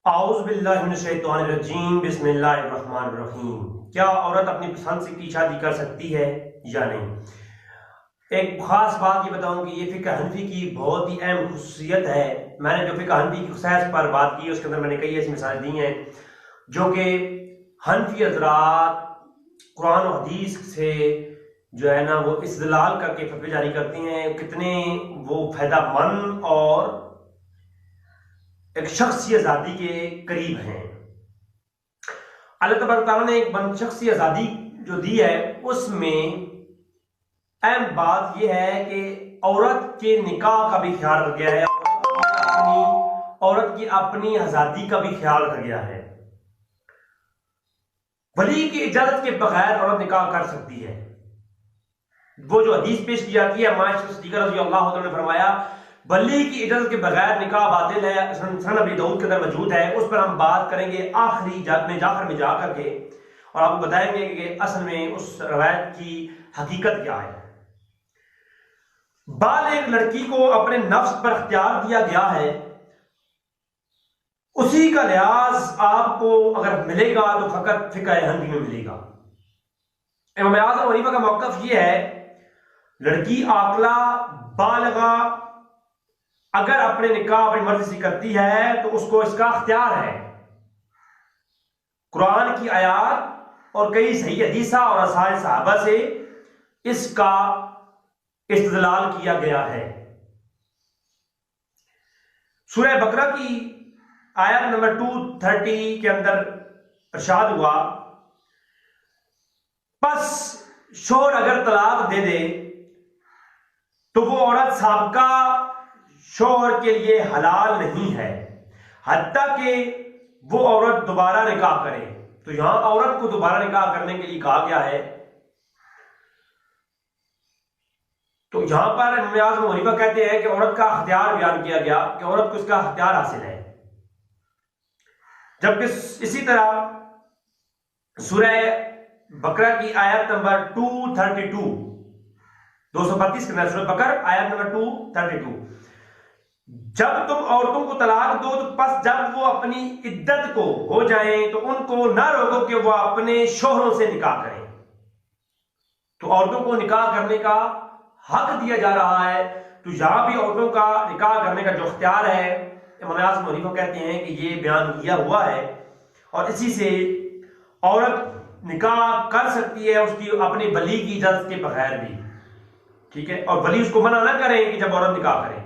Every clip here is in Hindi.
आऊज़ बिल्लाहि मिनश शैतानिर रजीम बिस्मिल्लाहिर रहमानिर रहीम। क्या औरत अपनी पसंद से की शादी कर सकती है या नहीं? एक खास बात ये बताऊं कि ये फ़िक़्ह हनफी की बहुत ही अहम खुसूसियत है। मैंने जो फ़िक़्ह हनफी की खुसैस पर बात की उसके अंदर मैंने कई ऐसी मिसालें दी हैं जो कि हनफी हज़रात कुरान और हदीस से जो है ना वो इस्तिदलाल करके फतवे जारी करते हैं, कितने वो फ़ायदेमंद और एक शख्सी आज़ादी के करीब हैं। अल्लाह तबारक तआला ने एक शख्सी आज़ादी जो दी है उसमें अहम बात यह है कि औरत के निकाह का भी ख्याल रखा गया है, औरत की अपनी आज़ादी का भी ख्याल रखा गया है। वली की इजाजत के बगैर औरत निकाह कर सकती है। वो जो हदीस पेश की जाती है, मायशा सिद्दीक़ा रज़ी अल्लाह तआला ने फरमाया वली की इजाजत के बगैर निकाह बातिल है। सुनन अबी दाऊद के अंदर मौजूद है, उस पर हम बात करेंगे आखिरी जाकर में जाकर के, और आपको बताएंगे कि असल में उस रवायत की हकीकत क्या है। बालिग लड़की को अपने नफ्स पर अख्तियार दिया गया है, उसी का लिहाज आपको अगर मिलेगा तो फकत फ़िक़्ह हनफी में मिलेगा। इमाम आज़म हनीफा का मौक़िफ़ ये है, लड़की आक़ला बालिगा अगर अपने निकाह अपनी मर्जी से करती है तो उसको इसका अख्तियार है। कुरान की आयत और कई सही हदीसा और असार सहाबा से इसका इस्तिदलाल किया गया है। सूरह बकरा की आयत नंबर 230 के अंदर इरशाद हुआ, बस शोहर अगर तलाक दे दे तो वो औरत साबका शोहर के लिए हलाल नहीं है हत्ता कि वो औरत दोबारा निकाह करे। तो यहां औरत को दोबारा निकाह करने के लिए कहा गया है। तो यहां पर इमाम आज़म हनीफा कहते हैं कि औरत का अख्तियार बयान किया गया कि औरत को इसका अख्तियार हासिल है। जबकि इसी तरह सूरह बकरा की आयत नंबर 232 232 के अंदर सूरह बकरा आयत नंबर 232, जब तुम औरतों को तलाक दो तो बस जब वो अपनी इद्दत को हो जाएं तो उनको ना रोको कि वो अपने शोहरों से निकाह करें। तो औरतों को निकाह करने का हक दिया जा रहा है। तो यहां भी औरतों का निकाह करने का जो अख्तियार है, इमाम आज़म हनीफा कहते हैं कि ये बयान किया हुआ है और इसी से औरत निकाह कर सकती है उसकी अपनी वली की इजाजत के बगैर भी, ठीक है, और वली उसको मना ना करें कि जब औरत निकाह करे।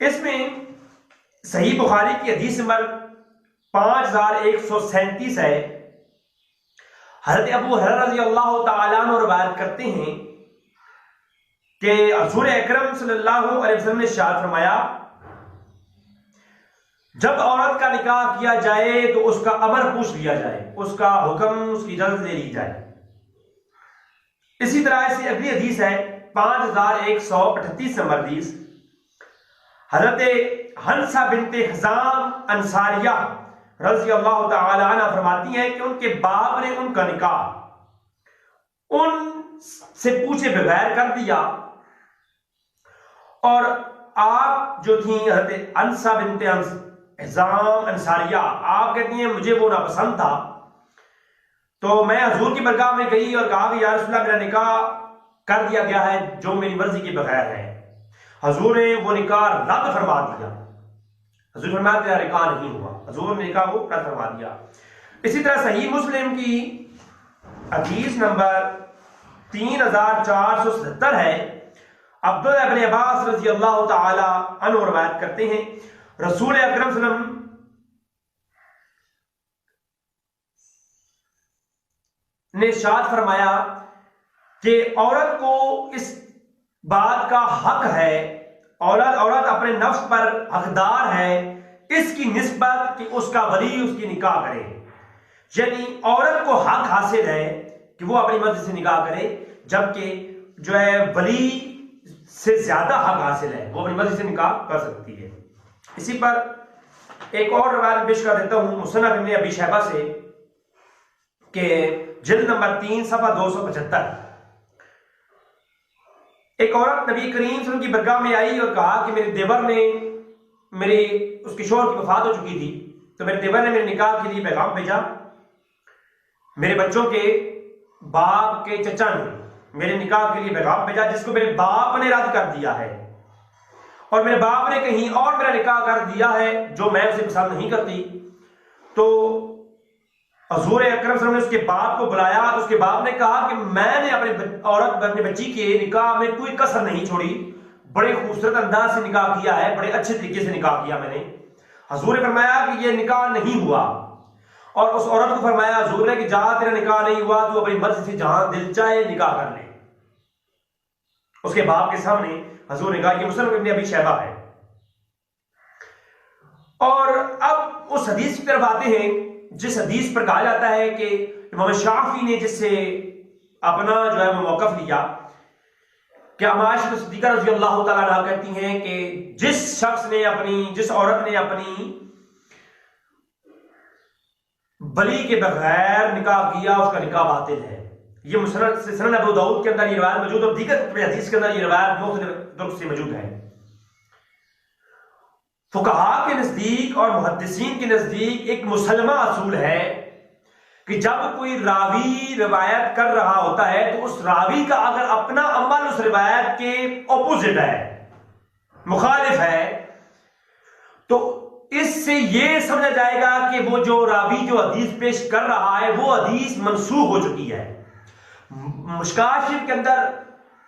इसमें सही बुखारी की हदीस नंबर 5137 है। हज़रत अबू हुरैरा रज़ी अल्लाह तआला अन्हु रवायत करते हैं कि रसूल अकरम सल्लल्लाहु अलैहि वसल्लम ने इरशाद फरमाया, जब औरत का निकाह किया जाए तो उसका अमर पूछ लिया जाए, उसका हुक्म उसकी इजाजत ले ली जाए। इसी तरह से अगली हदीस है 5138 नंबर हदीस, हज़रत हंसा बिनते हिज़ाम अंसारिया रज़ी अल्लाह तआला अन्हा फरमाती हैं कि उनके बाप ने उनका निकाह उनसे पूछे बगैर कर दिया और आप जो थी हज़रत हंसा बिनते हिज़ाम अंसारिया, आप कहती हैं मुझे वो नापसंद था, तो मैं हजूर की बरगाह में गई और कहा कि या रसूलल्लाह मेरा निकाह कर दिया गया है जो मेरी मर्जी के बगैर है। हजूर ने वो निकाह रद्द फरमा दिया। हजूर फरमाया तेरा निकाह नहीं हुआ, हजूर ने निकाह वो रद्द फरमा दिया। इसी तरह सही मुस्लिम की हदीस नंबर 3477 है। अब्दुल्लाह इब्न अब्बास रज़ी अल्लाह तआला अन्हु रवायत करते हैं, रसूल अकरम सल्लल्लाहु अलैहि वसल्लम ने इरशाद फरमाया कि औरत को इस बात का हक है, औरत अपने नफ्स पर हकदार है इसकी निस्बत कि उसका वली उसकी निकाह करे। यानी औरत को हक हासिल है कि वो अपनी मर्जी से निकाह करे, जबकि जो है वली से ज्यादा हक हासिल है, वो अपनी मर्जी से निकाह कर सकती है। इसी पर एक और रवायत पेश कर देता हूं मुसन्नफ इब्न अबी शैबा से कि जिल्द नंबर 3 सफ़ा 275, एक औरत नबी करीम सल्लल्लाहु अलैहि वसल्लम की बरगाह में आई और कहा कि मेरे देवर ने मेरी उसके शोहर की वफात हो चुकी थी, तो मेरे देवर ने मेरे निकाह के लिए पैगाम भेजा। मेरे बच्चों के बाप के चचा ने मेरे निकाह के लिए पैगाम भेजा, जिसको मेरे बाप ने रद्द कर दिया है, और मेरे बाप ने कहीं और मेरा निकाह कर दिया है जो मैं उसे पसंद नहीं करती। तो हजूर अकरम सल्लल्लाहु अलैहि वसल्लम ने उसके बाप को बुलाया, तो उसके बाप ने कहा कि मैंने अपनी बच्ची के निकाह में कोई कसर नहीं छोड़ी, बड़े खूबसूरत अंदाज से निकाह किया है, बड़े अच्छे तरीके से निकाह किया मैंने। हजूर ने फरमाया कि यह निकाह नहीं हुआ, और उस औरत को फरमाया हजूर ने कि जा तेरा निकाह नहीं हुआ, तो अपनी मर्जी से जहां दिल चाहे निकाह कर ले। उसके बाप के सामने हजूर ने कहा कि मुसन्नफ इब्न अबी शैबा है। और अब उस हदीस की तरफ आते हैं, जिस हदीस पर कहा जाता है कि इमाम शाफी ने जिससे अपना जो है वो मौकफ लिया, कि आयशा सिद्दीक़ा रज़ी अल्लाह तआला अन्हा कहती हैं कि जिस औरत ने अपनी बली के बगैर निकाह किया, उसका निकाह बातिल है। ये मुसनद अबू दाऊद के अंदर ये रिवायत मौजूद है, और दीगर हदीस के अंदर ये रिवायत मुख्तलिफ तुर्क से मौजूद है। फुकहा के नजदीक और मुहद्दिसीन के नजदीक एक मुसलमा असूल है कि जब कोई रावी रिवायत कर रहा होता है, तो उस रावी का अगर अपना अमल उस रिवायत के ऑपोजिट है, मुखालिफ है, तो इससे यह समझा जाएगा कि वो जो रावी जो हदीस पेश कर रहा है वो हदीस मनसूख हो चुकी है। मुश्कात शरीफ के अंदर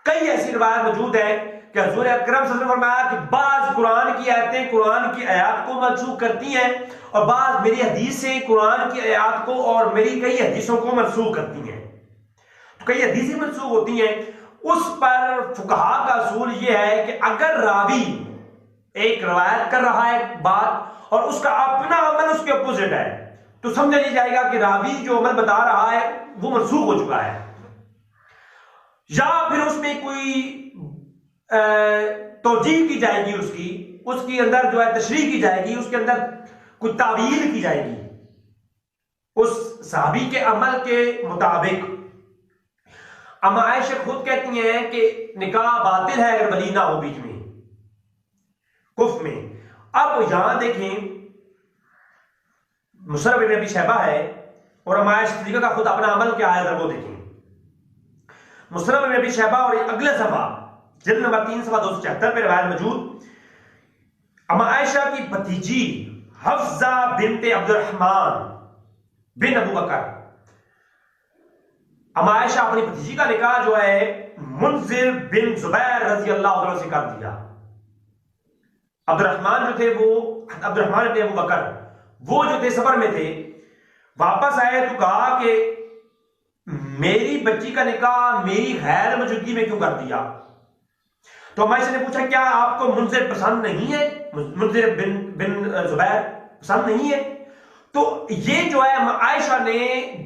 कई ऐसी रिवायत मौजूद है कि हुजूर अकरम सल्लल्लाहु अलैहि वसल्लम ने फरमाया कि बाज कुरान की आयतें कुरान की आयत को मनसूख करती हैं, और बाज मेरी हदीस से कुरान की आयत को और मेरी कई हदीसों को मनसूख करती हैं। तो कई हदीसें मनसूख होती हैं, उस पर फुकहा का असूल यह है कि अगर रावी एक रवायत कर रहा है बात और उसका अपना अमल उसके अपोजिट है, तो समझा नहीं जाएगा कि रावी जो अमल बता रहा है वो मनसूख हो चुका है, या फिर उसमें कोई तौजीह की जाएगी, उसकी अंदर जो है तशरीह की जाएगी, उसके अंदर कोई तावील की जाएगी उस सहाबी के अमल के मुताबिक। अम्मा आयशा खुद कहती हैं कि निकाह बातिल है अगर वली ना हो बीच में कुफ में। अब यहां देखें, मुसन्नफ इब्न अबी शैबा है और अम्मा आयशा सिद्दीक़ा का खुद अपना अमल क्या है अगर वो देखें। मुसन्नफ इब्न अबी शैबा और अगले सफा जिल्द नंबर 3 सफा 276 पे रिवायत मौजूद, अम्मा आयशा की भतीजी हफ्सा बिनते अब्दुर्रहमान बिन अबू बकर, अम्मा आयशा अपनी भतीजी का निकाह जो है मुंज़िर बिन जुबैर रज़ी अल्लाह अन्हु से कर दिया। अब्दुर्रहमान जो थे वो अब्दुर्रहमान बिन अबू बकर वो जो थे सफर में थे, वापस आए तो कहा कि मेरी बच्ची का निकाह मेरी गैर मौजूदगी में क्यों कर दिया। तो अम्मा ने पूछा क्या आपको मुंज़िर पसंद नहीं है, मुंज़िर बिन जुबैर पसंद नहीं है। तो ये जो है आयशा ने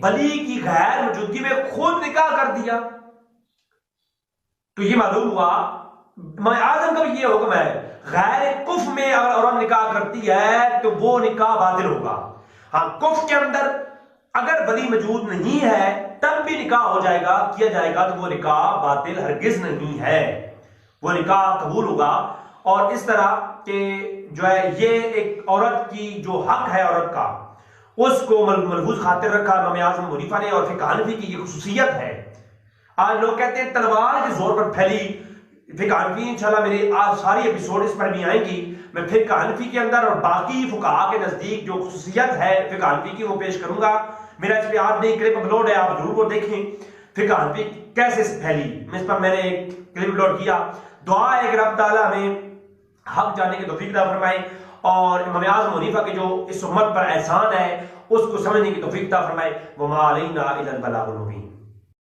बली की गैर मौजूदगी में खुद निकाह कर दिया। तो ये मालूम हुआ आजम का ये हुक्म है, गैर कुफ में अगर औरत निकाह करती है तो वो निकाह बातिल होगा। हाँ, कुफ के अंदर अगर वली मौजूद नहीं है तब भी निकाह हो जाएगा, किया जाएगा, तो वो निकाह बातिल हरगिज नहीं है, वो निकाह कबूल होगा। और इस तरह के जो है ये एक औरत की जो हक है औरत का उसको मलहूज खातिर रखा इमाम आज़म अबू हनीफा ने, और फिक़ह हनफी की ये खुसूसियत है। आज लोग कहते हैं तलवार के जोर पर फैली फिक़ह हनफी, इंशाल्लाह मेरी आज सारी एपिसोड इस पर भी आएंगी। मैं फिक़ह हनफी के अंदर और बाकी फुक़हा के नजदीक जो खुसूसियत है फिक़ह हनफी की वो पेश करूंगा। मेरा इस पर आज भी क्लिप अपलोड है, आप जरूर वो देखें फिक़ह हनफी कैसे फैली। इस पर मैंने एक क्लिप अपलोड किया। दुआ है कि रब ताला हमें हक जानने की तौफीक अता फरमाए और इमाम आज़म अबू हनीफा के जो इस उम्मत पर एहसान है उसको समझने की तौफीक अता फरमाए। वमा अलैना इल्लल बलागुल मुबीन।